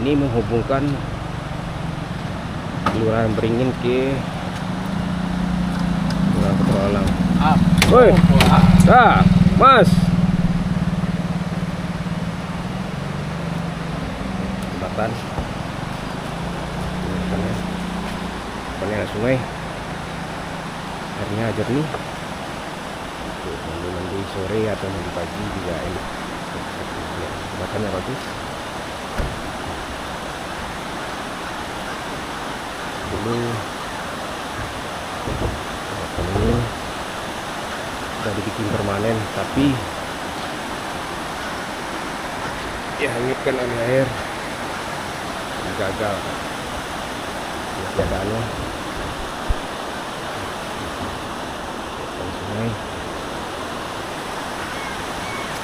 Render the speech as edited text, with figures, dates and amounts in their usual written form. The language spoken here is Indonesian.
ini menghubungkan Kelurahan Beringin ke Kelurahan Petualang. Woi, Mas. Jembatan. Depannya sungai. Airnya jernih. Mandi sore atau mandi pagi juga enak. Jembatannya bagus. Dulu ini sudah dibikin permanen, tapi ya hanyutkan oleh air, gagal keadaannya.